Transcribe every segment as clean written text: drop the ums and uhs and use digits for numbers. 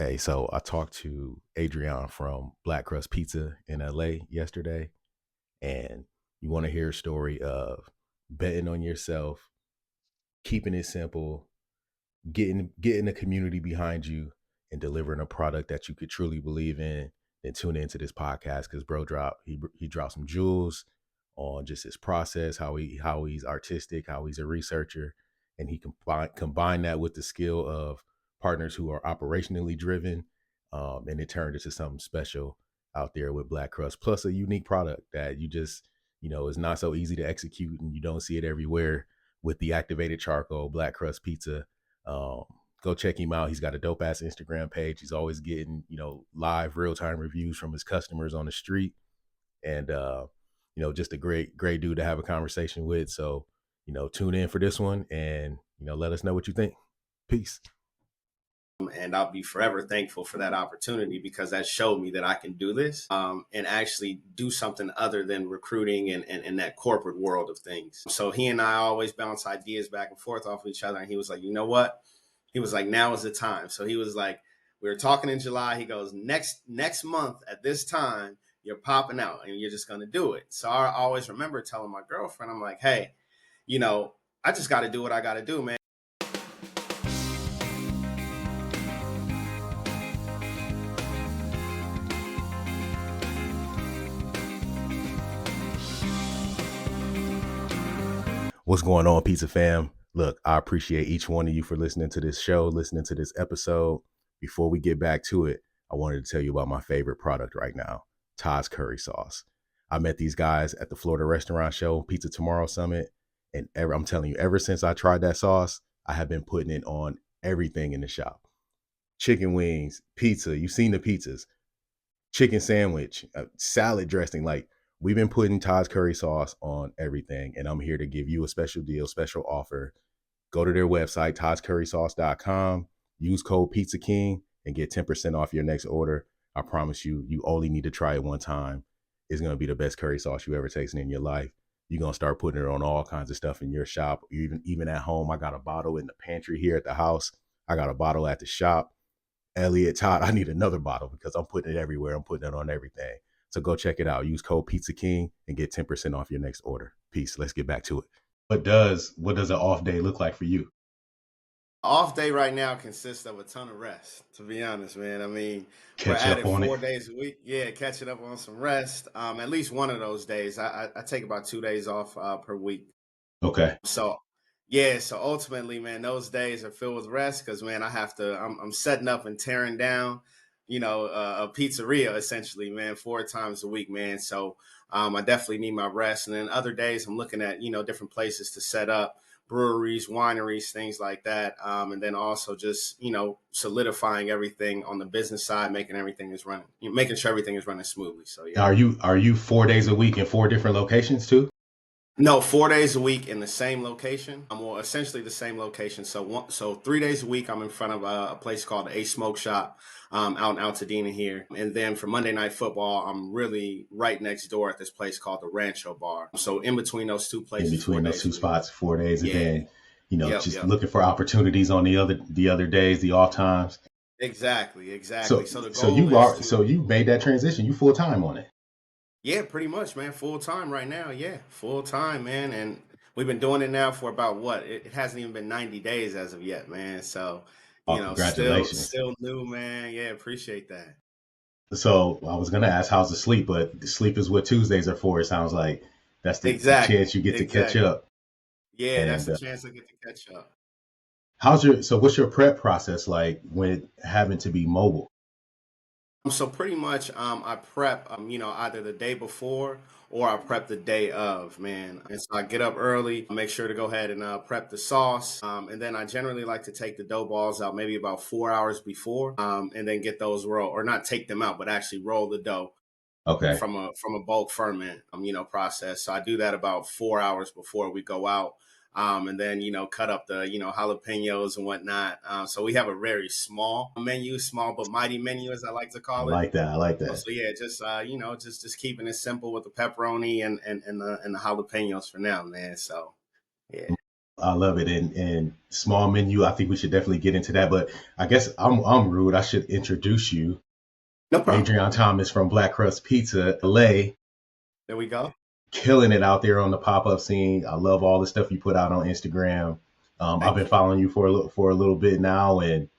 Hey, so I talked to Adrion from BLK Crust Pizza in LA yesterday, and you want to hear a story of betting on yourself, keeping it simple, getting the community behind you, and delivering a product that you could truly believe in. Then tune into this podcast because bro he dropped some jewels on just his process, how he's artistic, how he's a researcher, and he combine that with the skill of partners who are operationally driven, and it turned into something special out there with BLK Crust, plus a unique product that you just is not so easy to execute, and you don't see it everywhere with the activated charcoal BLK Crust Pizza. um, Go check him out. He's got a dope ass Instagram page. He's always getting, live real time reviews from his customers on the street. And, just a great dude to have a conversation with. So, tune in for this one and, let us know what you think. Peace. And I'll be forever thankful for that opportunity because that showed me that I can do this and actually do something other than recruiting and that corporate world of things. So he and I always bounce ideas back and forth off of each other. And he was like, you know what? He was like, now is the time. So he was like, we were talking in July. He goes, next month at this time, you're popping out and you're just going to do it. So I always remember telling my girlfriend, I'm like, hey, I just got to do what I got to do, man. What's going on, Pizza Fam? Look, I appreciate each one of you for listening to this show, listening to this episode. Before we get back to it, I wanted to tell you about my favorite product right now, Todd's Curry Sauce. I met these guys at the Florida Restaurant Show, Pizza Tomorrow Summit, and I'm telling you, ever since I tried that sauce, I have been putting it on everything in the shop. Chicken wings, pizza, you've seen the pizzas, chicken sandwich, salad dressing. Like, we've been putting Todd's Curry Sauce on everything, and I'm here to give you a special deal, special offer. Go to their website, toddscurrysauce.com, use code PIZZAKING, and get 10% off your next order. I promise you, you only need to try it one time. It's going to be the best curry sauce you ever tasted in your life. You're going to start putting it on all kinds of stuff in your shop, even at home. I got a bottle in the pantry here at the house. I got a bottle at the shop. Elliot, Todd, I need another bottle because I'm putting it everywhere. I'm putting it on everything. So go check it out. Use code PIZZAKING and get 10% off your next order. Peace. Let's get back to it. What does an off day look like for you? Off day right now consists of a ton of rest, to be honest, man. I mean, we're Catch at up it on it. 4 days a week. Yeah, catching up on some rest. At least one of those days. I take about 2 days off per week. Okay. So yeah, so ultimately, man, those days are filled with rest because man, I'm setting up and tearing down, a pizzeria essentially, man, 4 times a week, man. So I definitely need my rest. And then other days I'm looking at, different places to set up breweries, wineries, things like that. And then also just, solidifying everything on the business side, making sure everything is running smoothly. So yeah. Are you 4 days a week in four different locations too? No, 4 days a week in the same location. Well, essentially the same location. So 3 days a week, I'm in front of a place called A Smoke Shop, out in Altadena here. And then for Monday Night Football, I'm really right next door at this place called the Rancho Bar. So in between those two In places, four between those days two a week. spots, 4 days, and Yeah. then Yep. just Yep. looking for opportunities on the other days, the off times. Exactly. Exactly. So So the so goal you is are to. so you made that transition. You full time on it. Yeah, pretty much, man. Full time right now. Yeah, full time, man. And we've been doing it now for about what? It hasn't even been 90 days as of yet, man. So, Oh, still congratulations. still new, man. Yeah, appreciate that. So I was gonna ask how's the sleep, but the sleep is what Tuesdays are for. It sounds like that's the Exactly. chance you get to catch Exactly. up. Yeah, that's And the chance I get to catch up. what's your prep process like when having to be mobile? So pretty much, I prep, either the day before or I prep the day of, man. And so I get up early, make sure to go ahead and prep the sauce, and then I generally like to take the dough balls out maybe about 4 hours before, and then get those rolled, or not take them out, but actually roll the dough Okay. from a bulk ferment, process. So I do that about 4 hours before we go out. And then cut up the jalapenos and whatnot. So we have a very small menu, small but mighty menu, as I like to I call it. like that. I like that. So yeah, just just keeping it simple with the pepperoni and the jalapenos for now, man. So yeah. I love it. And small menu, I think we should definitely get into that. But I guess I'm rude. I should introduce you. No problem. Adrion Thomas from BLK Crust Pizza, LA, There we go. killing it out there on the pop up scene. I love all the stuff you put out on Instagram. I've been Thank you. following you for a little bit now, and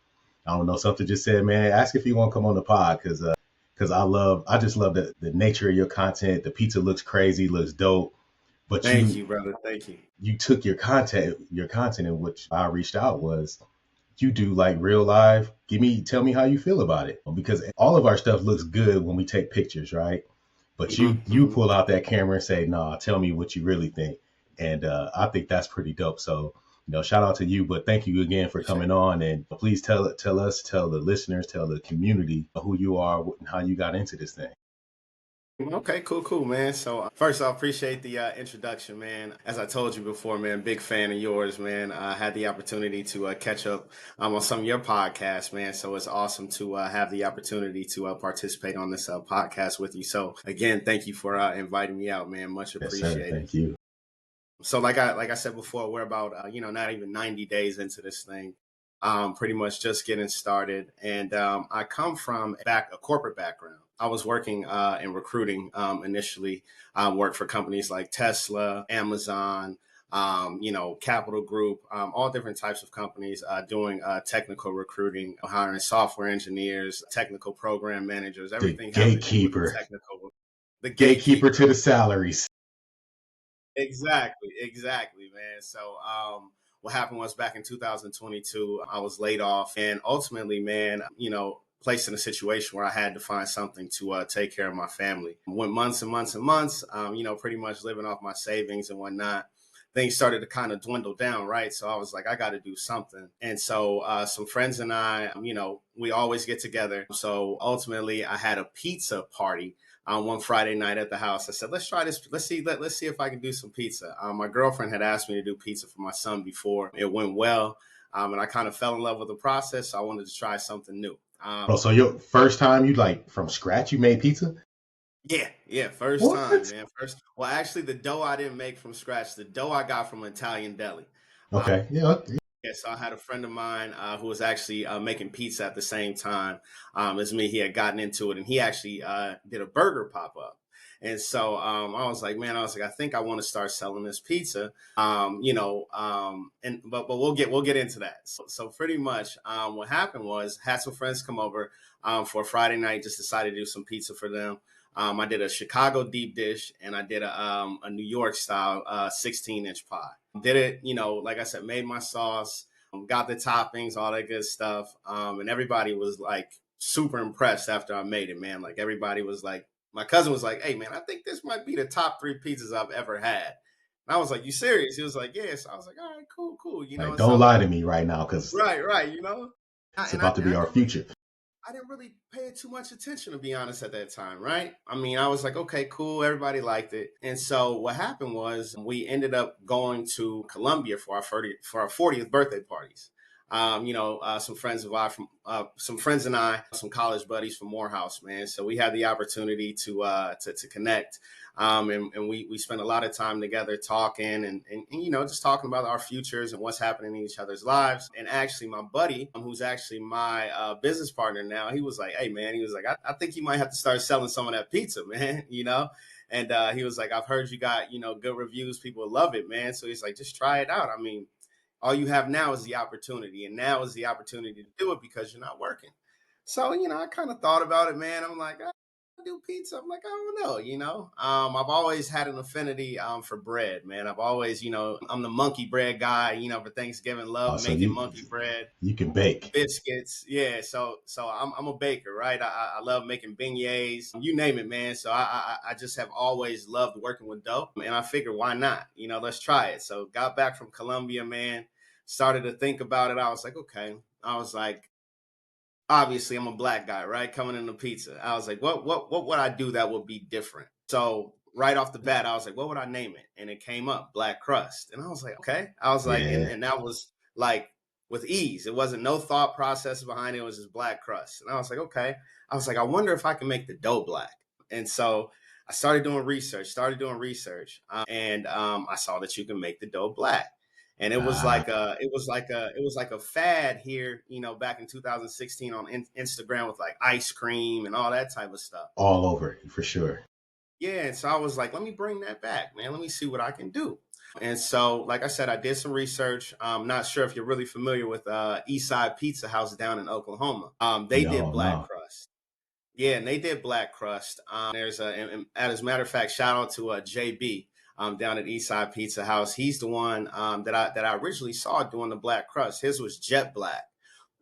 I don't know, something just said, man, ask if you want to come on the pod because I just love the nature of your content. The pizza looks crazy, looks dope, but Thank you, brother. Thank you. you took your content, in which I reached out was you do like real live. Tell me how you feel about it, because all of our stuff looks good when we take pictures, right? But you Hmm. pull out that camera and say, "Nah, tell me what you really think," and I think that's pretty dope. So, shout out to you, but thank you again for Appreciate coming it. on, and please tell us, tell the listeners, tell the community who you are and how you got into this thing. Okay, cool, man. So first, I appreciate the introduction, man. As I told you before, man, big fan of yours, man. I had the opportunity to catch up on some of your podcasts, man. So it's awesome to have the opportunity to participate on this podcast with you. So again, thank you for inviting me out, man. Much Yes, sir. appreciated. Thank you. So like I said before, we're about not even 90 days into this thing. Pretty much just getting started, and I come from a corporate background. I was working in recruiting initially. I worked for companies like Tesla, Amazon, Capital Group, all different types of companies doing technical recruiting, hiring software engineers, technical program managers, The everything having to do with the gatekeeper, technical, the gatekeeper gatekeeper. to the salaries. Exactly, man. So, what happened was back in 2022, I was laid off, and ultimately, man, placed in a situation where I had to find something to take care of my family. Went months and months and months, pretty much living off my savings and whatnot. Things started to kind of dwindle down, right? So I was like, I got to do something. And so some friends and I, we always get together. So ultimately, I had a pizza party one Friday night at the house. I said, "Let's try this. Let's see if I can do some pizza." My girlfriend had asked me to do pizza for my son before. It went well, and I kind of fell in love with the process. So I wanted to try something new. Oh, so your first time you like from scratch you made pizza? Yeah, first time, What? man. First, well, actually, the dough I didn't make from scratch. The dough I got from an Italian deli. Okay. Yeah. Yeah, so I had a friend of mine who was actually making pizza at the same time as me. He had gotten into it, and he actually did a burger pop up. And so I was like, man, I think I want to start selling this pizza. And but we'll get into that. So pretty much, what happened was had some friends come over for a Friday night. Just decided to do some pizza for them. I did a Chicago deep dish, and I did a New York style 16-inch pie. Did it, like I said, made my sauce, got the toppings, all that good stuff. And everybody was like super impressed after I made it, man. Like everybody was like, my cousin was like, "Hey, man, I think this might be the top three pizzas I've ever had." And I was like, "You serious?" He was like, "Yes." I was like, "All right, cool." Like, And don't so, lie to me right now, because right, it's and about to be I our didn't really future. I didn't really pay it too much attention, to be honest, at that time, right? I mean, I was like, okay, cool. Everybody liked it. And so what happened was we ended up going to Colombia for our 40th birthday parties. Some friends of ours some friends and I, some college buddies from Morehouse, man. So we had the opportunity to connect. And we spent a lot of time together talking and just talking about our futures and what's happening in each other's lives. And actually, my buddy, who's actually my business partner now, he was like, "Hey, man," he was like, I think you might have to start selling some of that pizza, man, And he was like, "I've heard you got, good reviews. People love it, man." So he's like, "Just try it out. I mean, all you have now is the opportunity, and now is the opportunity to do it because you're not working." So, I kind of thought about it, man. I'm like, I do pizza. I'm like, I don't know, I've always had an affinity for bread, man. I've always, I'm the monkey bread guy, for Thanksgiving, love So making monkey bread, you can bake. biscuits. Yeah. So I'm a baker, right? I love making beignets, you name it, man. So I just have always loved working with dough. And I figured, why not? Let's try it. So got back from Colombia, man, started to think about it. I was like, okay. I was like, obviously I'm a black guy, right? Coming into pizza. I was like, what would I do that would be different? So right off the bat, I was like, what would I name it? And it came up, Black Crust. And I was like, okay. I was like, Yeah. and that was like with ease. It wasn't no thought process behind it. It was just Black Crust. And I was like, okay. I was like, I wonder if I can make the dough black. And so I started doing research, and I saw that you can make the dough black. And Ah, it was like a fad here, back in 2016 on Instagram with like ice cream and all that type of stuff. all over for sure. Yeah, and so I was like, let me bring that back, man. Let me see what I can do. And so, like I said, I did some research. I'm not sure if you're really familiar with Eastside Pizza House down in Oklahoma. They did No, black no. crust. Yeah, and they did black crust. There's and as a matter of fact, shout out to JB down at Eastside Pizza House. He's the one that I originally saw doing the black crust. His was jet black,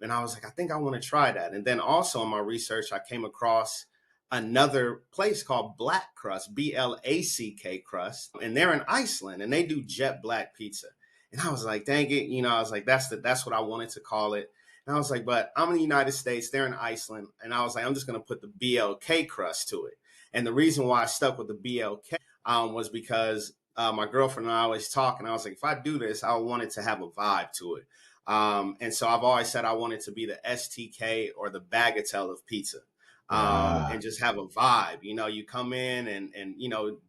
and I was like, I think I want to try that. And then also in my research, I came across another place called Black Crust, BLACK Crust, and they're in Iceland, and they do jet black pizza. And I was like, dang it, I was like, that's what I wanted to call it. And I was like, but I'm in the United States, they're in Iceland. And I was like, I'm just going to put the BLK crust to it. And the reason why I stuck with the BLK was because my girlfriend and I always talk. And I was like, if I do this, I want it to have a vibe to it. And so I've always said I wanted to be the STK or the bagatelle of pizza. And Ah, just have a vibe. You come in and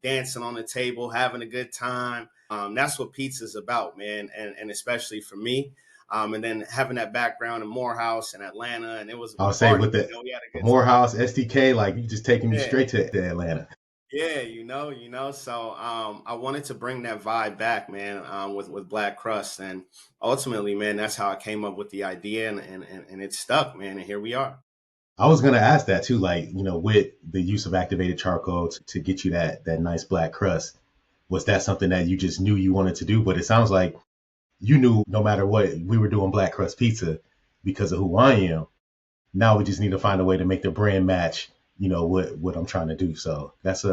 dancing on the table, having a good time. That's what pizza's about, man. And especially for me. And then having that background in Morehouse and Atlanta, and it was a I'll say party. with the We had a good time. Morehouse SDK, like you just taking me Yeah, straight to Atlanta. yeah, So I wanted to bring that vibe back, man, with Black Crust, and ultimately, man, that's how I came up with the idea, and it stuck, man, and here we are. I was gonna ask that too, like, with the use of activated charcoal to get you that nice black crust, was that something that you just knew you wanted to do? But it sounds like you knew no matter what, we were doing black crust pizza because of who I am. Now we just need to find a way to make the brand match, what I'm trying to do. So that's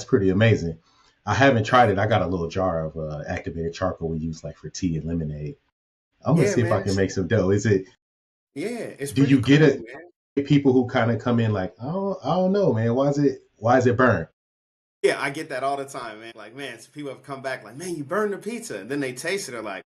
pretty amazing. I haven't tried it. I got a little jar of activated charcoal we use like for tea and lemonade. I'm gonna Yeah, see if I man. can make some dough. Is it? Yeah, it's Do pretty you get cool, it? man. People who kind of come in like, oh, I don't know, man. Why is it burn? Yeah, I get that all the time, man. Like, man, so people have come back like, man, you burned the pizza, and then they taste it, they're like,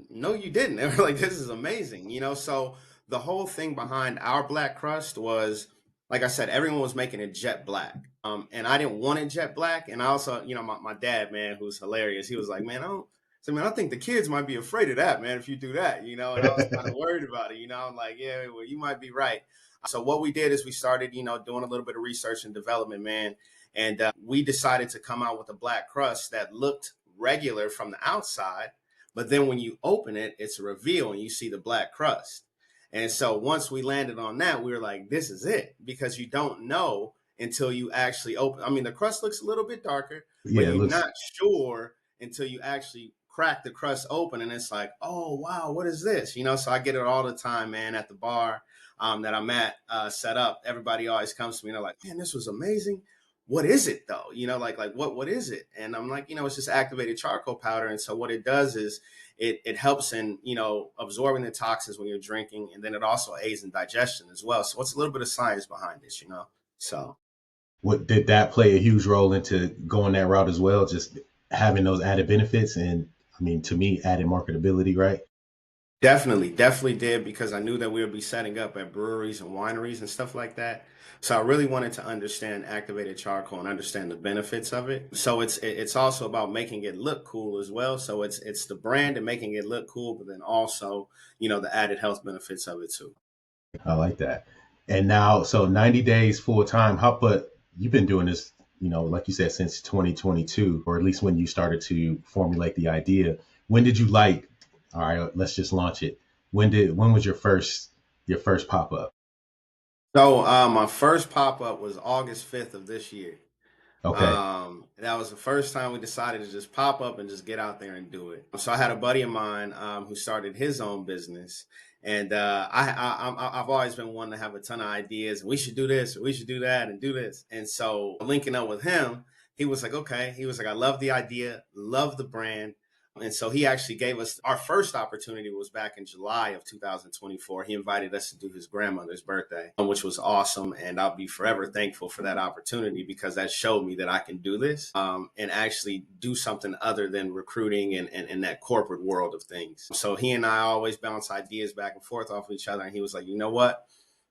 no, you didn't. They were like, this is amazing, So the whole thing behind our black crust was, like I said, everyone was making it jet black. And I didn't want it jet black. And I also, my dad, man, who's hilarious, he was like, man, I think the kids might be afraid of that, man, if you do that, and I was kind of worried about it, I'm like, yeah, well, you might be right. So what we did is we started, doing a little bit of research and development, man. And we decided to come out with a black crust that looked regular from the outside, but then when you open it, it's a reveal and you see the black crust. And so once we landed on that, we were like, this is it, because you don't know until you actually open. I mean, the crust looks a little bit darker, but Yeah, it you're looks. not sure until you actually crack the crust open. And it's like, oh, wow, what is this? So I get it all the time, man, at the bar that I'm at set up. Everybody always comes to me and they're like, man, this was amazing. What is it though? Like what is it? And I'm like, it's just activated charcoal powder. And so what it does is it helps in absorbing the toxins when you're drinking, and then it also aids in digestion as well. So it's a little bit of science behind this. So What did that play a huge role into going that route as well? Just having those added benefits, and I mean, to me, added marketability, right? definitely did, because I knew that we would be setting up at breweries and wineries and stuff like that. So I really wanted to understand activated charcoal and understand the benefits of it. So it's also about making it look cool as well. So it's the brand and making it look cool, but then also the added health benefits of it too. I like that. And now, so 90 days full time. But you've been doing this, like you said, since 2022, or at least when you started to formulate the idea. When did you like, all right, let's just launch it? When was your first pop up? So my first pop up was August 5th of this year. Okay. That was the first time we decided to just pop up and just get out there and do it. So I had a buddy of mine who started his own business, and I've always been one to have a ton of ideas. We should do this, or we should do that, and do this. And so linking up with him, he was like, okay. He was like, I love the idea, love the brand. And so he actually gave us our first opportunity was back in July of 2024. He invited us to do his grandmother's birthday, which was awesome. And I'll be forever thankful for that opportunity, because that showed me that I can do this and actually do something other than recruiting and that corporate world of things. So he and I always bounce ideas back and forth off of each other. And he was like, you know what?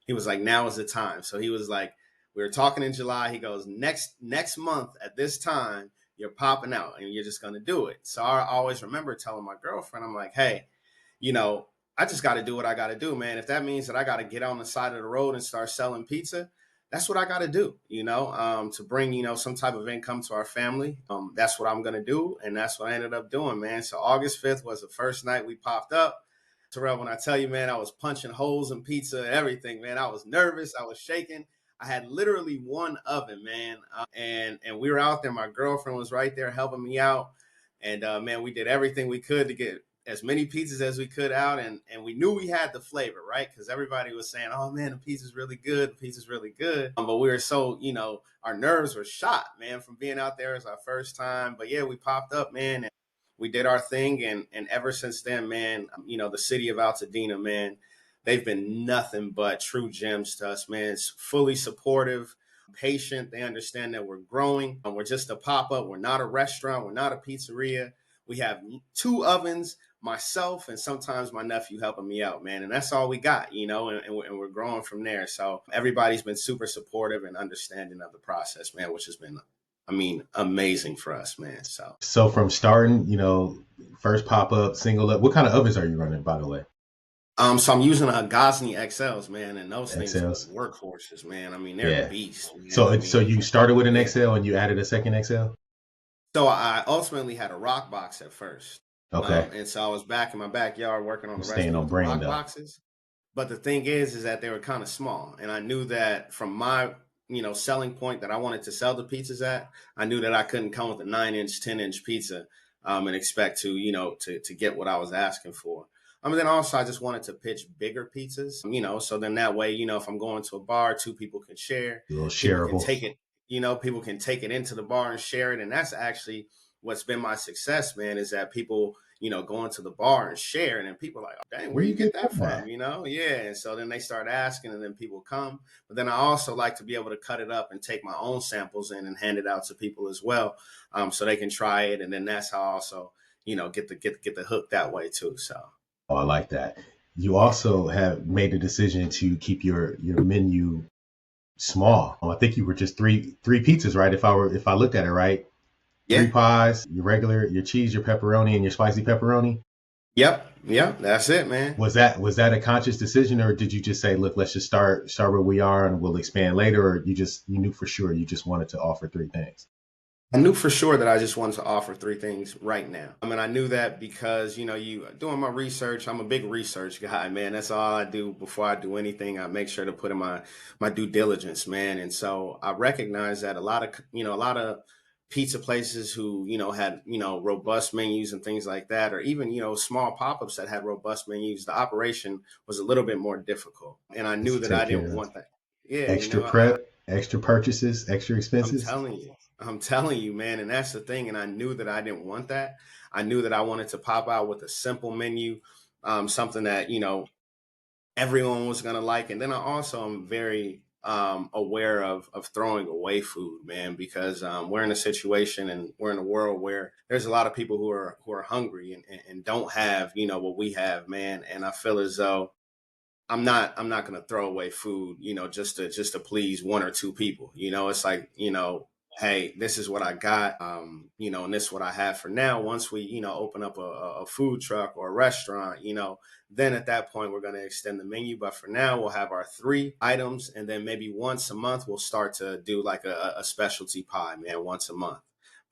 He was like, now is the time. So he was like, we were talking in July. He goes, next month at this time, You're popping out and you're just going to do it. So I always remember telling my girlfriend, I'm like, hey, you know, I just got to do what I got to do, man. If that means that I got to get on the side of the road and start selling pizza, that's what I got to do, to bring, some type of income to our family. That's what I'm going to do. And that's what I ended up doing, man. So August 5th was the first night we popped up. Terrell, when I tell you, man, I was punching holes in pizza, everything, man. I was nervous. I was shaking. I had literally one oven, man. And we were out there. My girlfriend was right there helping me out. And man, we did everything we could to get as many pizzas as we could out, and we knew we had the flavor, right? Because everybody was saying, "Oh man, the pizza's really good. The pizza's really good." But we were so, our nerves were shot, man, from being out there as our first time. But yeah, we popped up, man, and we did our thing, and ever since then, man, the city of Altadena, man, they've been nothing but true gems to us, man. It's fully supportive, patient. They understand that we're growing. We're just a pop up. We're not a restaurant. We're not a pizzeria. We have 2 ovens, myself, and sometimes my nephew helping me out, man. And that's all we got, and we're growing from there. So everybody's been super supportive and understanding of the process, man, which has been, amazing for us, man. So from starting, first pop up, single up, what kind of ovens are you running, by the way? So I'm using a Gosney XLs, man, and those things are XLs. workhorses, man. They're Yeah. beasts, man. So you started with an Yeah. XL and you added a second XL? So I ultimately had a rock box at first. Okay. And so I was back in my backyard working on I'm the staying recipe on with the brand rock though. boxes. But the thing is that they were kind of small. And I knew that from my, selling point that I wanted to sell the pizzas at, I knew that I couldn't come with a 9-inch, 10-inch pizza and expect to, to get what I was asking for. Then also I just wanted to pitch bigger pizzas, so then that way, if I'm going to a bar, 2 people can share, A little people can shareable. take it, people can take it into the bar and share it. And that's actually what's been my success, man, is that people, going to the bar and share. And then people are like, oh, dang, where Where you you get get that that? from? Yeah. And so then they start asking and then people come. But then I also like to be able to cut it up and take my own samples in and hand it out to people as well. So they can try it. And then that's how I also, get the hook that way too. So Oh, I like that. You yeah. also have made the decision to keep your menu small. I think you were just three pizzas, right? If I looked at it right, 3 Yeah. pies, your regular, your cheese, your pepperoni, and your spicy pepperoni. Yep. Yep. That's it, man. Was that a conscious decision, or did you just say, look, let's just start where we are and we'll expand later, or you knew for sure you just wanted to offer 3 things? I knew for sure that I just wanted to offer 3 things right now. I knew that because, you doing my research, I'm a big research guy, man. That's all I do before I do anything. I make sure to put in my due diligence, man. And so I recognize that a lot of pizza places who, had, robust menus and things like that, or even, small pop-ups that had robust menus, the operation was a little bit more difficult. And I Just knew to that I take care didn't of want that. Yeah, extra I prep, extra purchases, extra I'm expenses. telling you. I'm telling you, man. And that's the thing. And I knew that I didn't want that. I knew that I wanted to pop out with a simple menu, something that, everyone was going to like. And then I also am very aware of throwing away food, man, because we're in a situation and we're in a world where there's a lot of people who are hungry and don't have, what we have, man. And I feel as though I'm not gonna throw away food, just to please 1 or 2 people. It's like, hey, this is what I got, and this is what I have for now. Once we, open up a food truck or a restaurant, then at that point we're gonna extend the menu. But for now, we'll have our 3 items, and then maybe once a month we'll start to do like a specialty pie, man, once a month.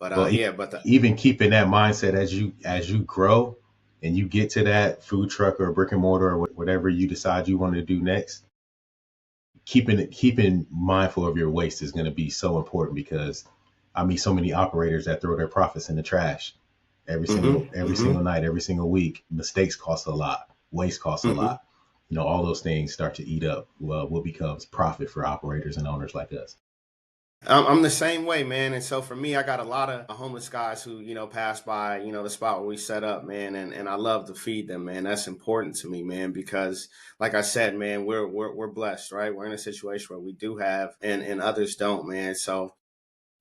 But Well, yeah, but the even keeping that mindset as you grow and you get to that food truck or brick and mortar or whatever you decide you want to do next, keeping mindful of your waste is going to be so important, because I meet so many operators that throw their profits in the trash every mm-hmm, single every mm-hmm, single night, every single week. Mistakes cost a lot. Waste costs a mm-hmm. lot. All those things start to eat up what becomes profit for operators and owners like us. I'm the same way, man. And so for me, I got a lot of homeless guys who, pass by, the spot where we set up, man. And I love to feed them, man. That's important to me, man, because like I said, man, we're blessed, right? We're in a situation where we do have and others don't, man. So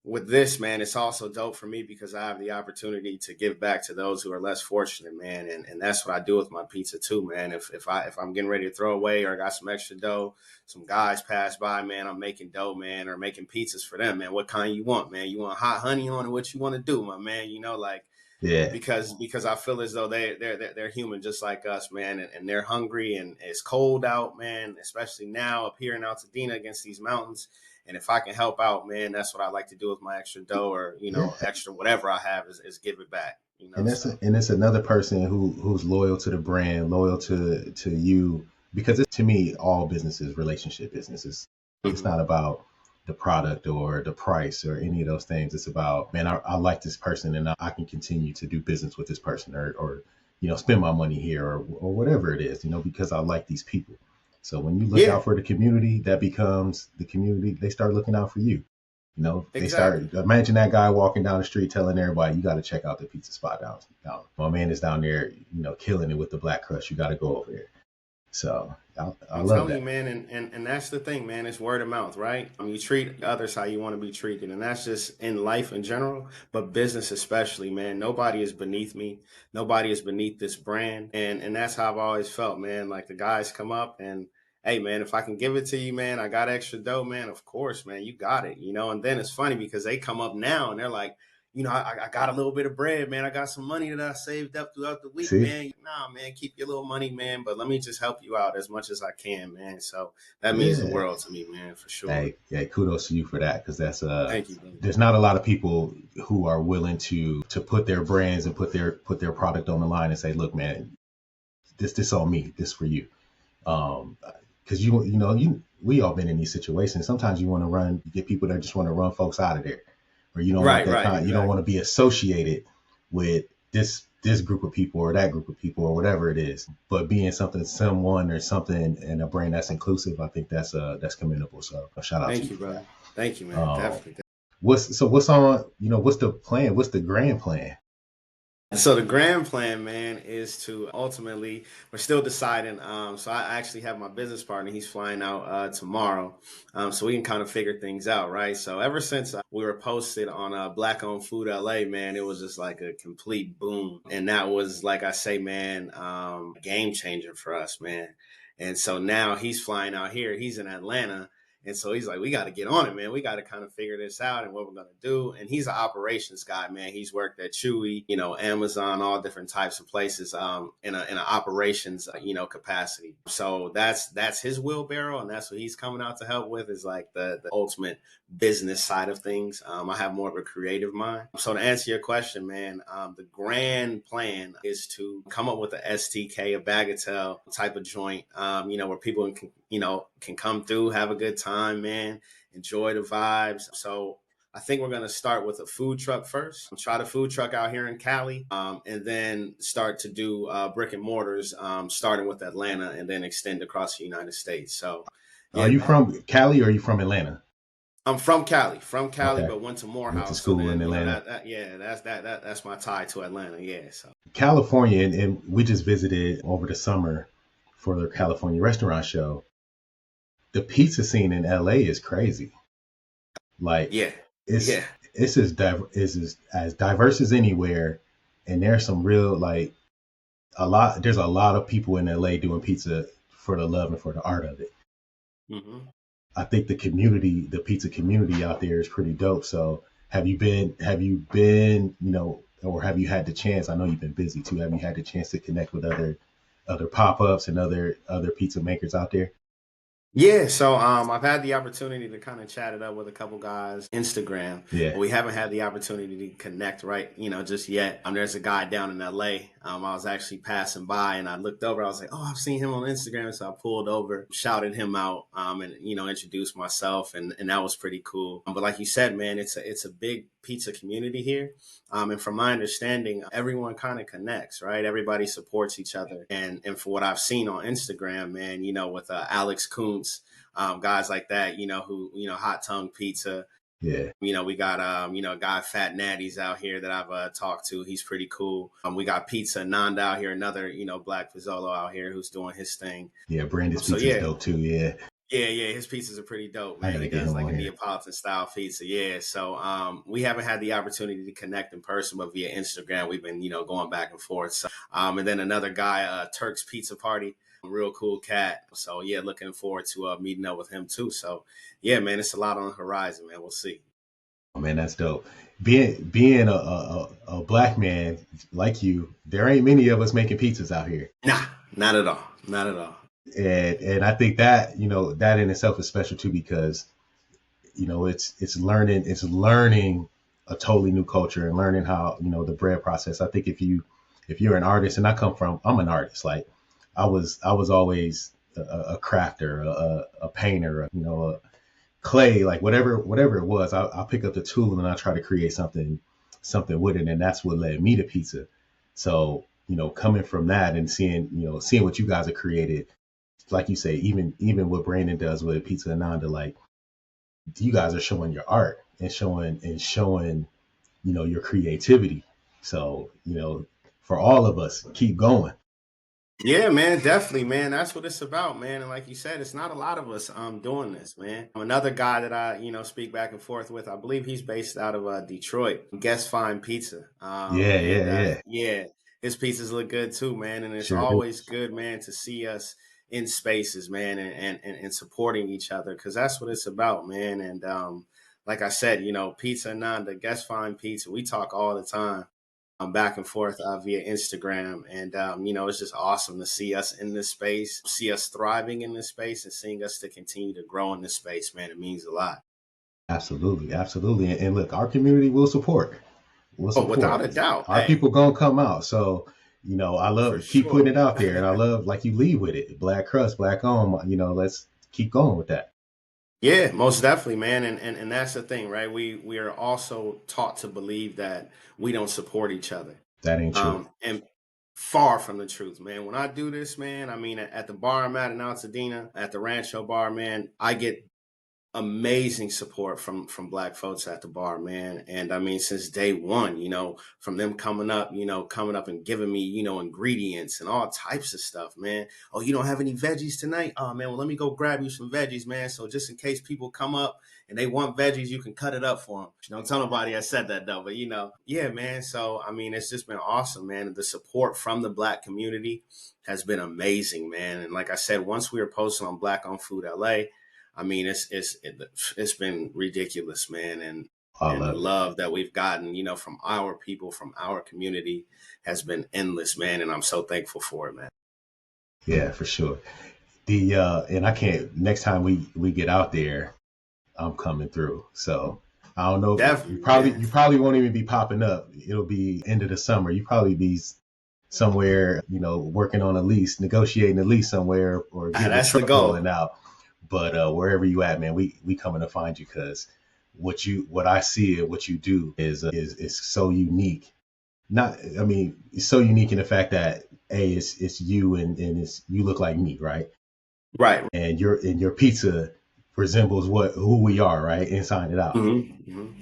with this, man, it's also dope for me because I have the opportunity to give back to those who are less fortunate, man. And that's what I do with my pizza too, man. If I'm getting ready to throw away or I got some extra dough, some guys pass by, man, I'm making dough, man, or making pizzas for them, man. What kind you want, man? You want hot honey on it? What you want to do, my man? Like, Yeah. because I feel as though they're human just like us, man, and they're hungry and it's cold out, man, especially now up here in Altadena against these mountains. And if I can help out, man, that's what I like to do with my extra dough or Yeah. extra whatever I have is give it back. And So it's another person who's loyal to the brand, loyal to you, because to me, all businesses, relationship businesses. It's mhm. not about the product or the price or any of those things. It's about, man, I like this person and I can continue to do business with this person or spend my money here or whatever it is, because I like these people. So when you look Yeah, out for the community, that becomes the community. They start looking out for you. They exactly. start, imagine that guy walking down the street telling everybody, you got to check out the pizza spot down. My man is down there, killing it with the black crust. You got to go over there. So I I'm love telling you, that. man, and that's the thing, man. It's word of mouth, right? You treat others how you want to be treated, and that's just in life in general, but business especially, man. Nobody is beneath me. Nobody is beneath this brand, and that's how I've always felt, man. Like the guys come up and, hey, man, if I can give it to you, man, I got extra dough, man. Of course, man, you got it, And then it's funny because they come up now and they're like, I got a little bit of bread, man. I got some money that I saved up throughout the week, See? man. Nah, man, keep your little money, man. But let me just help you out as much as I can, man. So that means the Yeah. world to me, man, for sure. Hey, kudos to you for that, because Thank you, brother. there's not a lot of people who are willing to put their brands and put their product on the line and say, look, man, this on me, this for you. Because we all been in these situations. Sometimes you get people that just want to run folks out of there, or you don't want Right, that right, you don't want exactly. to be associated with this group of people or that group of people or whatever it is. But being someone or something in a brand that's inclusive, I think that's commendable. So a shout out to Thank you you, for brother. that. Thank you, man. Um, Definitely. what's on? What's the plan? What's the grand plan? So the grand plan, man, is to ultimately we're still deciding. So I actually have my business partner. He's flying out tomorrow, so we can kind of figure things out, right? So ever since we were posted on Black Owned Food LA, man, it was just like a complete boom, and that was like I say, man, game changer for us, man. And so now he's flying out here. He's in Atlanta. And so he's like, we got to get on it, man. We got to kind of figure this out and what we're going to do. And he's an operations guy, man. He's worked at Chewy, Amazon, all different types of places in an operations, capacity. So that's his wheelbarrow. And that's what he's coming out to help with is like the ultimate business side of things. I have more of a creative mind. So to answer your question, man, the grand plan is to come up with a STK, a bagatelle type of joint, where people can come through, have a good time, man, enjoy the vibes. So I think we're going to start with a food truck first. Try the food truck out here in Cali, and then start to do brick and mortars, starting with Atlanta and then extend across the United States. So, Are yeah, you man. from Cali or are you from Atlanta? I'm from Cali, Okay, but went to went to Morehouse. So school in then, Atlanta. yeah, that's my tie to Atlanta. Yeah. So California, and we just visited over the summer for the California restaurant show. The pizza scene in LA is crazy. Like yeah, it's yeah. as diverse as anywhere, and there's some real like a lot. There's a lot of people in LA doing pizza for the love and for the art of it. Hmm. I think the pizza community out there is pretty dope. So have you been, or have you had the chance? I know you've been busy too. Have you had the chance to connect with other pop-ups and other pizza makers out there? Yeah, so I've had the opportunity to kind of chat it up with a couple guys Instagram, Yeah. but we haven't had the opportunity to connect right, just yet. There's a guy down in LA. I was actually passing by and I looked over. I was like, oh, I've seen him on Instagram, so I pulled over, shouted him out, and introduced myself, and that was pretty cool. But like you said, man, it's a big pizza community here. And from my understanding, everyone kind of connects, right? Everybody supports each other. And for what I've seen on Instagram, man, with Alex Kuntz, guys like that, who, Hot Tongue Pizza. Yeah. We got a guy Fat Natty's out here that I've talked to. He's pretty cool. We got Pizza Nanda out here, another, Black Pizzolo out here who's doing his thing. Yeah. Brandis So Pizza is yeah, dope too. Yeah. Yeah, his pizzas are pretty dope, I man. gotta He get does him like on a here. Neapolitan style pizza. Yeah. So we haven't had the opportunity to connect in person, but via Instagram, we've been, going back and forth. So, and then another guy, Turk's Pizza Party, real cool cat. So yeah, looking forward to meeting up with him too. So yeah, man, it's a lot on the horizon, man. We'll see. Oh, man, that's dope. Being a black man like you, there ain't many of us making pizzas out here. Nah, not at all. Not at all. And I think that, that in itself is special too, because it's learning a totally new culture and learning how, the bread process. I think if you're an artist, and I'm an artist, like I was always a crafter, a painter, a clay, like whatever it was, I'll pick up the tool and I try to create something with it, and that's what led me to pizza. So, coming from that and seeing what you guys have created, like you say, even what Brandon does with Pizza Ananda, like you guys are showing your art and showing your creativity. So, for all of us, keep going. Yeah, man, definitely, man. That's what it's about, man. And like you said, it's not a lot of us doing this, man. Another guy that I, speak back and forth with, I believe he's based out of Detroit, Guess Fine Pizza. Yeah, And yeah, yeah. yeah, his pizzas look good too, man. And it's Sure do. always good, man, to see us in spaces, man, and supporting each other, because that's what it's about, man. And like I said, Pizza Nanda, Guess Fine Pizza, we talk all the time back and forth via Instagram. And, it's just awesome to see us in this space, see us thriving in this space, and seeing us to continue to grow in this space, man. It means a lot. Absolutely, absolutely. And look, our community will support. We'll Oh, without support. a doubt. Our Hey, people gonna come out. So, I for love keep putting sure. it out there, and I love like you lead with it. Black crust, black on. Let's keep going with that. Yeah, most definitely, man. And that's the thing, right? We are also taught to believe that we don't support each other. That ain't true. And far from the truth, man. When I do this, man, I mean, at the bar I'm at in Altadena, at the Rancho bar, man, I get amazing support from black folks at the bar, man. And I mean, since day one, from them coming up and giving me, ingredients and all types of stuff, man. Oh, you don't have any veggies tonight? Oh man, well, let me go grab you some veggies, man. So just in case people come up and they want veggies, you can cut it up for them. Don't tell nobody I said that though, but yeah, man. So I mean, it's just been awesome, man. The support from the black community has been amazing, man. And like I said, once we were posting on Black on Food LA, I mean, it's been ridiculous, man, I and the love it. love that we've gotten, from our people, from our community, has been endless, man, and I'm so thankful for it, man. Yeah, for sure. The and I can't. Next time we get out there, I'm coming through. So I don't know if you Definitely, probably man. you probably won't even be popping up. It'll be end of the summer. You probably be somewhere, working on a lease, negotiating a lease somewhere, or getting a That's the truck goal. rolling out. But wherever you at, man, we coming to find you, because what I see and what you do is so unique. Not, I mean, it's so unique in the fact that it's you, and it's you look like me, right? Right. And your pizza resembles who we are, right, inside and out.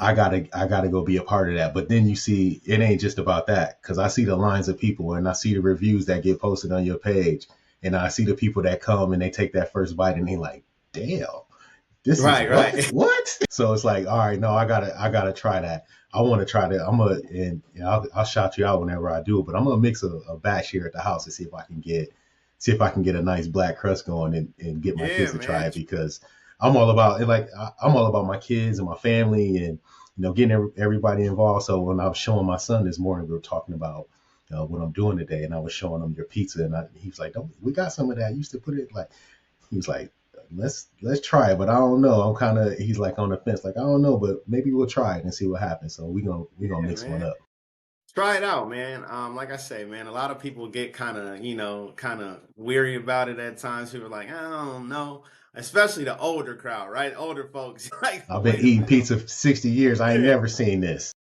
I gotta go be a part of that. But then you see, it ain't just about that, because I see the lines of people and I see the reviews that get posted on your page, and I see the people that come and they take that first bite and they like, damn, this is Right, what right. So it's like, all right, no, I gotta try that. I want to try that. I'll shout you out whenever I do it, but I'm gonna mix a batch here at the house and see if I can get a nice black crust going, and get my kids Yeah, to try man. it, because I'm all about it. Like I'm all about my kids and my family, and getting everybody involved. So when I was showing my son this morning, we were talking about what I'm doing today, and I was showing him your pizza, and he was like, "Don't we got some of that? I used to put it like." He was like, let's try it, but I don't know. He's like on the fence, like I don't know, but maybe we'll try it and see what happens. So we gonna Yeah, mix one man. up. Try it out, man. Like I say, man, a lot of people get kind of weary about it at times. People are like, I don't know, especially the older crowd, right? Older folks, like, I've been wait a eating minute, pizza for 60 years. I ain't yeah, never seen this.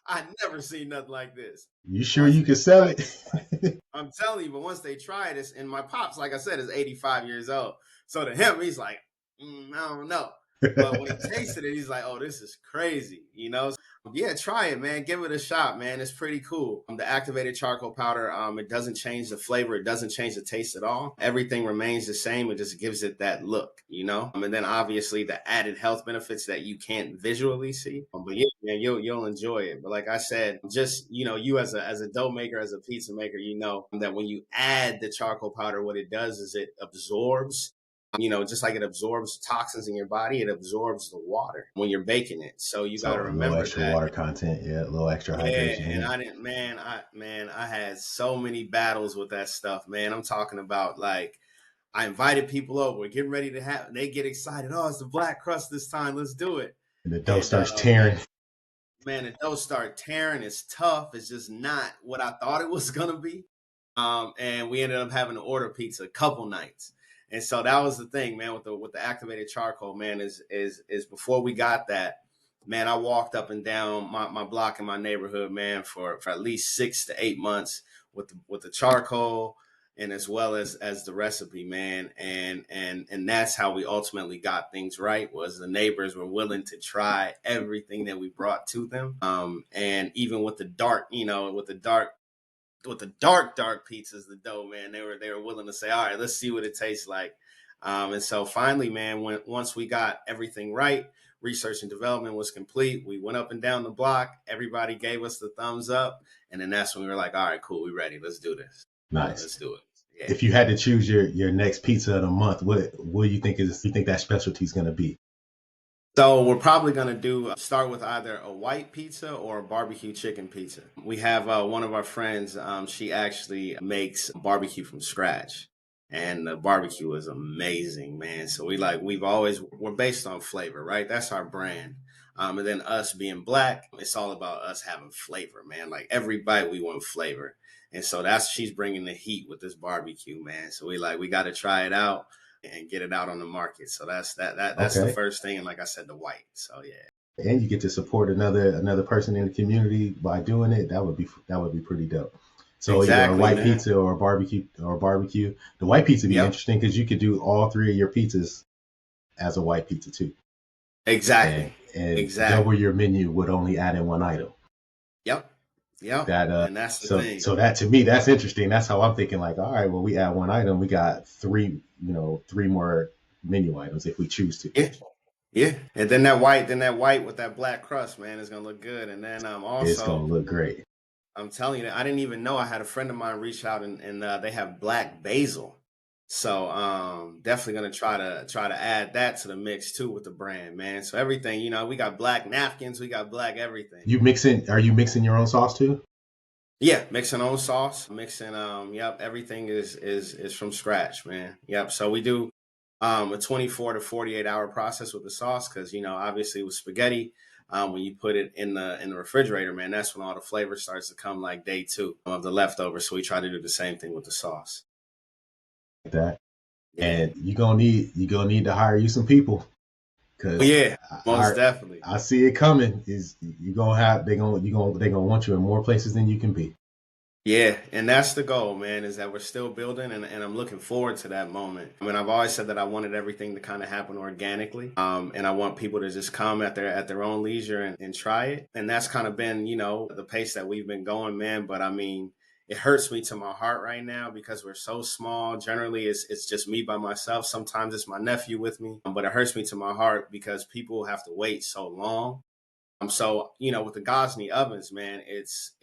I never seen nothing like this. You sure Once you they can sell try it, it? I'm telling you, but once they try this, and my pops, like I said, is 85 years old. So to him, he's like, I don't know. But when he tasted it, he's like, oh, this is crazy, Yeah, try it, man. Give it a shot, man. It's pretty cool. The activated charcoal powder, it doesn't change the flavor. It doesn't change the taste at all. Everything remains the same. It just gives it that look, you know? And then obviously the added health benefits that you can't visually see. But yeah, man, you'll enjoy it. But like I said, just, you know, you as a dough maker, as a pizza maker, you know that when you add the charcoal powder, what it does is it absorbs, you know, just like it absorbs toxins in your body, it absorbs the water when you're baking it. So you got to So a little remember extra that. water content, yeah, a little extra Yeah, hydration in and it. I didn't, I had so many battles with that stuff, man. I'm talking about like I invited people over, getting ready to have, they get excited. Oh, it's the black crust this time. Let's do it. And the dough And starts tearing. man, the dough start tearing. It's tough. It's just not what I thought it was gonna be. And we ended up having to order pizza a couple nights. And so that was the thing, man, with the activated charcoal, man, is before we got that, man, I walked up and down my block in my neighborhood, man, for at least 6 to 8 months with the charcoal and as well as the recipe, man. And that's how we ultimately got things right, was the neighbors were willing to try everything that we brought to them. And even with the dark, you know, with the dark pizzas, the dough, man, they were willing to say, all right, let's see what it tastes like. And so finally, man, once we got everything right, research and development was complete. We went up and down the block. Everybody gave us the thumbs up, and then that's when we were like, all right, cool, we ready. Let's do this. Nice. Let's do it. Yeah. If you had to choose your next pizza of the month, what do you think that specialty is going to be? So we're probably gonna do start with either a white pizza or a barbecue chicken pizza. We have one of our friends. She actually makes barbecue from scratch, and the barbecue is amazing, man. So we're based on flavor, right? That's our brand. And then us being black, it's all about us having flavor, man. Like every bite, we want flavor, and so that's she's bringing the heat with this barbecue, man. So we got to try it out and get it out on the market. So that's the Okay. first thing. And like I said, the white. So yeah. And you get to support another person in the community by doing it. That would be pretty dope. So either a Exactly, white man. pizza or barbecue. The white pizza would be Yep. interesting because you could do all three of your pizzas as a white pizza too, and Exactly. double Exactly. your menu with only adding one item. Yep. Yep. That And that's the thing. so that to me that's interesting. That's how I'm thinking. Like, all right, well we add one item, we got three more menu items if we choose to. Yeah. Yeah. And then that white with that black crust, man, is gonna look good. And then It's gonna also look great. I'm telling you, I didn't even know. I had a friend of mine reach out and they have black basil. So definitely gonna try to add that to the mix too with the brand, man. So everything, you know, we got black napkins, we got black everything. Are you mixing your own sauce too? Yeah, mixing own sauce, mixing yep, everything is from scratch, man. Yep. So we do a 24 to 48 hour process with the sauce because you know, obviously with spaghetti, when you put it in the refrigerator, man, that's when all the flavor starts to come like day two of the leftovers. So we try to do the same thing with the sauce. Like that. Yeah. And you're gonna need to hire you some people Oh because yeah, most I definitely. I see it coming. Is you gonna have they gonna want you in more places than you can be. Yeah, and that's the goal, man, is that we're still building and I'm looking forward to that moment. I mean, I've always said that I wanted everything to kind of happen organically. And I want people to just come at their own leisure and try it. And that's kind of been, you know, the pace that we've been going, man. But I mean, it hurts me to my heart right now because we're so small. Generally, it's just me by myself. Sometimes it's my nephew with me, but it hurts me to my heart because people have to wait so long. So you know, with the Gosney ovens, man, it's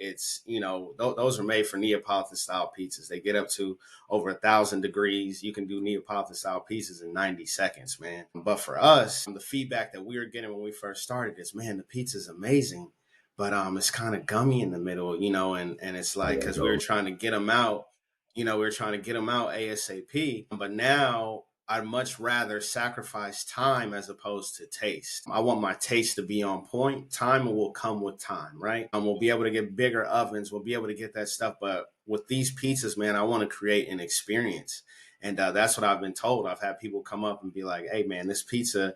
you know those are made for Neapolitan style pizzas. They get up to over 1,000 degrees. You can do Neapolitan style pizzas in 90 seconds, man. But for us, the feedback that we were getting when we first started is, man, the pizza's amazing, but it's kind of gummy in the middle, you know, and it's I like gotta because we were go. trying to get them out, you know, we were trying to get them out ASAP. But now I'd much rather sacrifice time as opposed to taste. I want my taste to be on point. Time will come with time, right? We'll be able to get bigger ovens. We'll be able to get that stuff. But with these pizzas, man, I want to create an experience. And that's what I've been told. I've had people come up and be like, hey, man, this pizza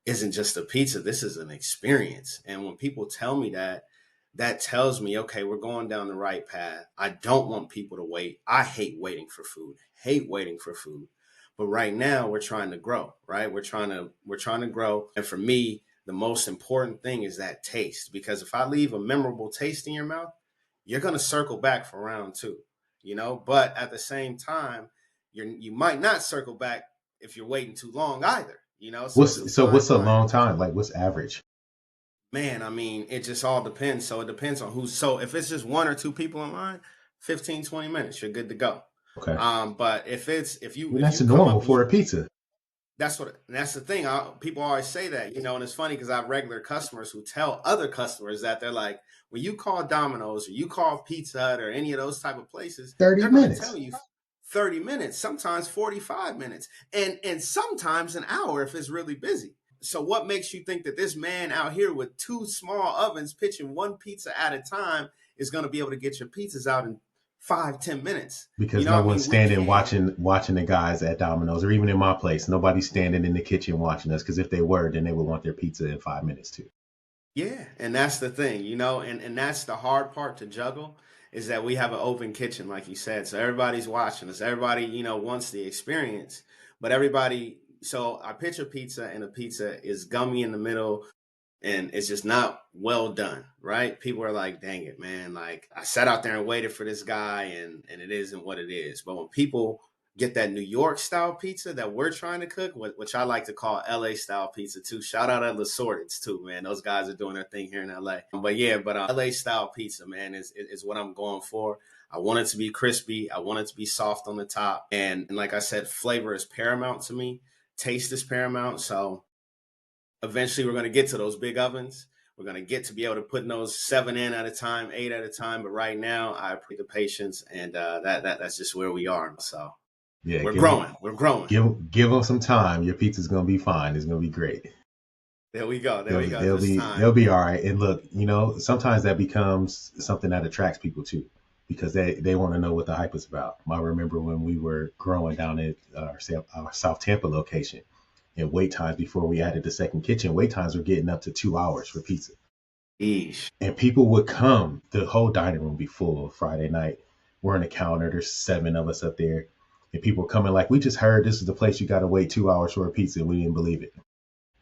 isn't just a pizza. This is an experience. And when people tell me that, that tells me, okay, we're going down the right path. I don't want people to wait. I hate waiting for food. Hate waiting for food. But right now we're trying to grow, right? We're trying to grow. And for me, the most important thing is that taste. Because if I leave a memorable taste in your mouth, you're gonna circle back for round two, you know. But at the same time, you might not circle back if you're waiting too long either, you know. So it's a fine What's a line. long time? Like what's average? Man, I mean, it just all depends. So it depends on who's. So if it's just one or two people in line, 15, 20 minutes, you're good to go. Okay. But if Well, if that's you come normal up and for a pizza. that's the thing. People always say that, you know, and it's funny because I have regular customers who tell other customers that they're like, when you call Domino's or you call Pizza Hut or any of those type of places, 30 they're going to tell minutes. you 30 minutes, sometimes 45 minutes, and sometimes an hour if it's really busy. So what makes you think that this man out here with two small ovens pitching one pizza at a time is going to be able to get your pizzas out in 5, 10 minutes? You Because know no what I one's mean? We standing can't. watching the guys at Domino's or even in my place. Nobody's standing in the kitchen watching us because if they were, then they would want their pizza in 5 minutes too. Yeah, and that's the thing, you know, and that's the hard part to juggle is that we have an open kitchen, like you said. So everybody's watching us. Everybody, you know, wants the experience, but everybody. So I pitch a pizza, and the pizza is gummy in the middle, and it's just not well done, right? People are like, "Dang it, man! Like I sat out there and waited for this guy, and it isn't what it is." But when people get that New York style pizza that we're trying to cook, which I like to call LA style pizza too. Shout out at Assorteds too, man. Those guys are doing their thing here in LA. But yeah, but LA style pizza, man, is what I'm going for. I want it to be crispy. I want it to be soft on the top, and like I said, flavor is paramount to me. Taste is paramount. So eventually we're going to get to those big ovens. We're going to get to be able to put those 7 in at a time, 8 at a time. But right now, I appreciate the patience, and that's just where we are. So Yeah, we're growing. We're growing. give them some time. Your pizza's gonna be fine. It's gonna be great. There we go. There They'll we be go. they'll Just be time. they'll be all right. And look, you know, sometimes that becomes something that attracts people too, because they want to know what the hype is about. I remember when we were growing down at our South Tampa location, and wait times before we added the second kitchen, wait times were getting up to 2 hours for pizza. Eesh. And people would come. The whole dining room would be full Friday night. We're on the counter. There's 7 of us up there, and people coming like, "We just heard this is the place you got to wait 2 hours for a pizza." We didn't believe it.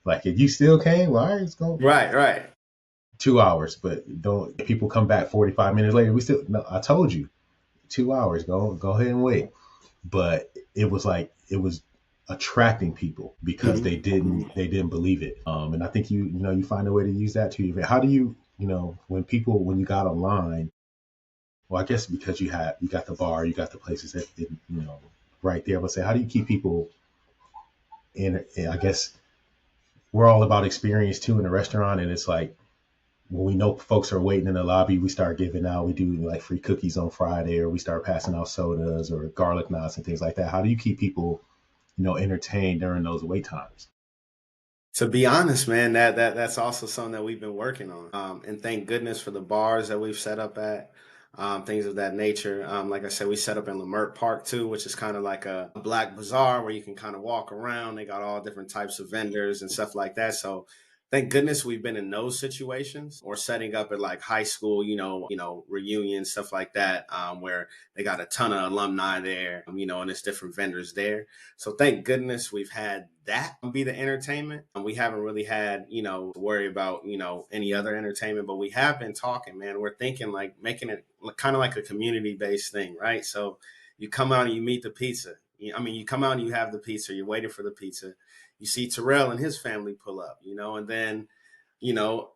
Like, if you still came, well, all right, let's go. Right, right. 2 hours, but don't. If people come back 45 minutes later, we still. No, I told you, 2 hours. Go ahead and wait. But it was attracting people because Mm-hmm. they didn't believe it. And I think you find a way to use that to you. How do when you got online? Well, I guess because you got the bar, you got the places that right there. But say, how do you keep people in? I guess we're all about experience too in a restaurant, and it's like when we know folks are waiting in the lobby, we start giving out. We do like free cookies on Friday, or we start passing out sodas or garlic knots and things like that. How do you keep people, entertained during those wait times? To be honest, man, that's also something that we've been working on. And thank goodness for the bars that we've set up at, things of that nature. Like I said, we set up in Lamert Park too, which is kind of like a black bazaar where you can kind of walk around. They got all different types of vendors and stuff like that. So thank goodness we've been in those situations or setting up at like high school, reunions, stuff like that, where they got a ton of alumni there, and there's different vendors there. So thank goodness we've had that be the entertainment. And we haven't really had, to worry about, any other entertainment, but we have been talking, man. We're thinking like making it kind of like a community based thing, right? So you come out and you meet the pizza. You come out and you have the pizza, you're waiting for the pizza. You see Terrell and his family pull up, and then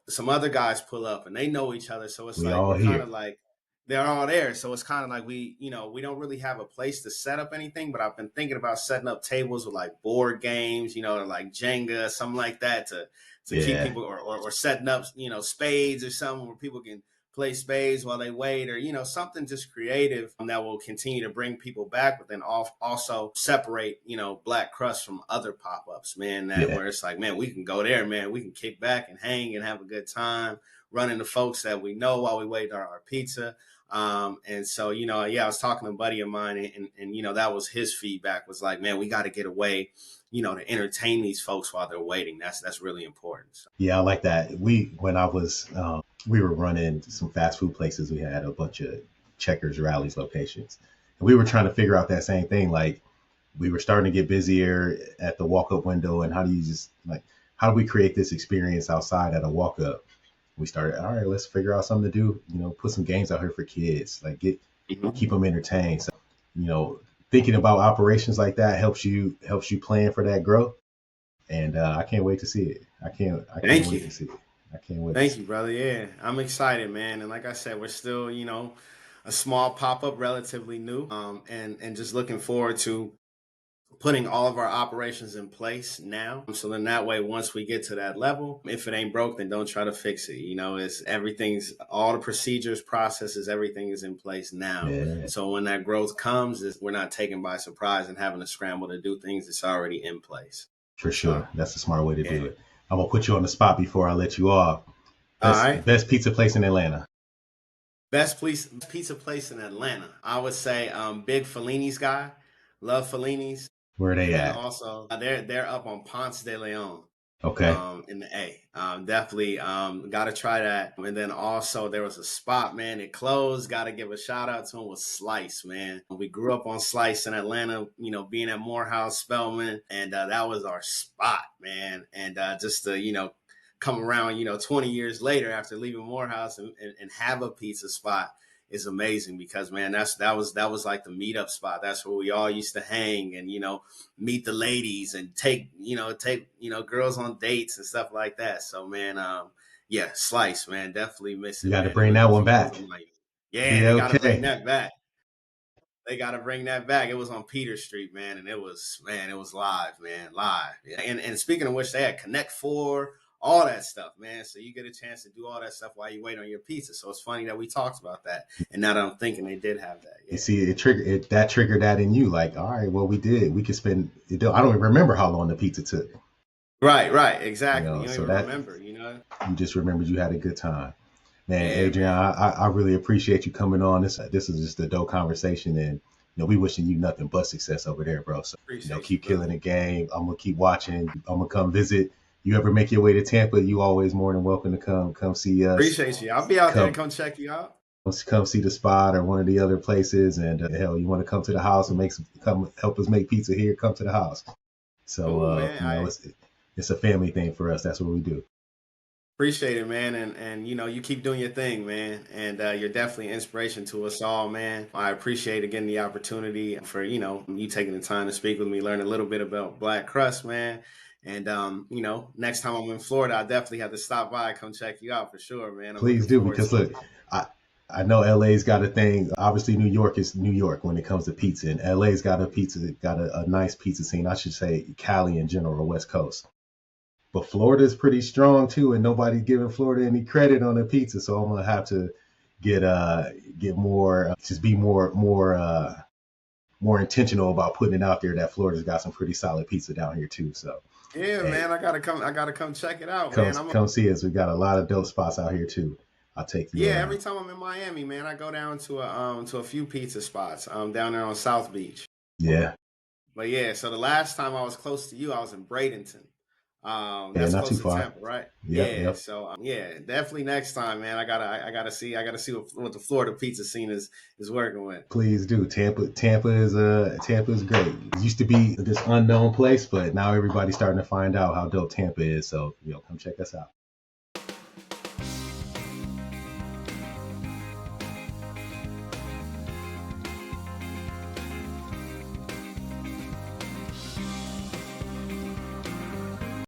some other guys pull up and they know each other. So it's We like all we're kind here. of like they're all there. So it's kind of like we don't really have a place to set up anything, but I've been thinking about setting up tables with like board games, or like Jenga, something like that to keep Yeah, people or setting up, spades or something where people can play spades while they wait or something just creative that will continue to bring people back but then also separate Black Crust from other pop-ups, man, that yeah, where it's like, man, we can go there, man, we can kick back and hang and have a good time running the folks that we know while we wait on our pizza. And so, yeah, I was talking to a buddy of mine and that was his feedback was like, man, we got to get away, to entertain these folks while they're waiting. That's really important. So. yeah. I like that. When I was, we were running some fast food places. We had a bunch of Checkers Rallies locations, and we were trying to figure out that same thing. Like we were starting to get busier at the walk up window, and how do you just like how do we create this experience outside at a walk up? We started, all right, let's figure out something to do, put some games out here for kids, like keep them entertained. So, thinking about operations like that helps you plan for that growth. And I can't wait to see it. I can't Thank wait you. to see it. I can't wait to Thank see you, it. brother. Yeah, I'm excited, man. And like I said, we're still, a small pop up, relatively new, and just looking forward to putting all of our operations in place now. So then that way, once we get to that level, if it ain't broke, then don't try to fix it. It's everything's all the procedures, processes, everything is in place now. Yeah, So when that growth comes, we're not taken by surprise and having to scramble to do things that's already in place. for So sure. That's a smart way to yeah. do it. I'm gonna put you on the spot before I let you off. All Best right. best pizza place in Atlanta. Best pizza place in Atlanta. I would say big Fellini's guy. Love Fellini's. Where are they And then at? also they're up on Ponce de Leon Okay. in the A. Definitely gotta try that. And then also there was a spot, man, it closed. Gotta give a shout out to him with Slice, man. We grew up on Slice in Atlanta, being at Morehouse, Spelman, and that was our spot, man. And just to, come around, 20 years later after leaving Morehouse and have a pizza spot is amazing because man, that was like the meetup spot. That's where we all used to hang and meet the ladies and take girls on dates and stuff like that. So man, yeah, Slice, man, definitely miss You it, got to man. bring that one It was back. a night. Yeah, they got to bring BLK. that back. They got to bring that back. It was on Peter Street, man, and it was live, man, live. Yeah. And speaking of which, they had Connect Four, all that stuff, man. So you get a chance to do all that stuff while you wait on your pizza. So it's funny that we talked about that, and now that I'm thinking, they did have that. You Yeah. see, that triggered that in you. Like, all right, well, we did. We could spend. I don't even remember how long the pizza took. Right, exactly. You don't So even that remember, you just remembered you had a good time. Man, Yeah, Adrian, man. I really appreciate you coming on. This is just a dope conversation, and we wishing you nothing but success over there, bro. So Appreciate you, keep killing brother. the game. I'm gonna keep watching. I'm gonna come visit. You ever make your way to Tampa? You always more than welcome to come see us. Appreciate you. I'll be out there to Come come check you out. come see the spot or one of the other places. And hell, you want to come to the house and come help us make pizza here? Come to the house. So Cool, man. I it's a family thing for us. That's what we do. appreciate it, man. And you keep doing your thing, man. And you're definitely an inspiration to us all, man. I appreciate again the opportunity for you taking the time to speak with me, learn a little bit about Black Crust, man. And next time I'm in Florida, I definitely have to stop by, come check you out for sure, man. I'm Please looking do, forward because to look, it. I know LA's got a thing. Obviously, New York is New York when it comes to pizza, and LA's got a nice pizza scene. I should say Cali in general, West Coast. But Florida's pretty strong too, and nobody's giving Florida any credit on the pizza. So I'm gonna have to get more, just be more intentional about putting it out there that Florida's got some pretty solid pizza down here too. So Yeah, hey, man. I gotta come check it out, come man. come see us. We got a lot of dope spots out here too. I'll take you Yeah, around. every time I'm in Miami, man, I go down to a few pizza spots down there on South Beach. Yeah, But yeah, so the last time I was close to you, I was in Bradenton. yeah, That's not too close to far. Tampa, right? Yep, Yeah. yep. So yeah, definitely next time, man. I gotta see what the Florida pizza scene is working with. Please do. Tampa is great. It used to be this unknown place, but now everybody's starting to find out how dope Tampa is. So come check us out.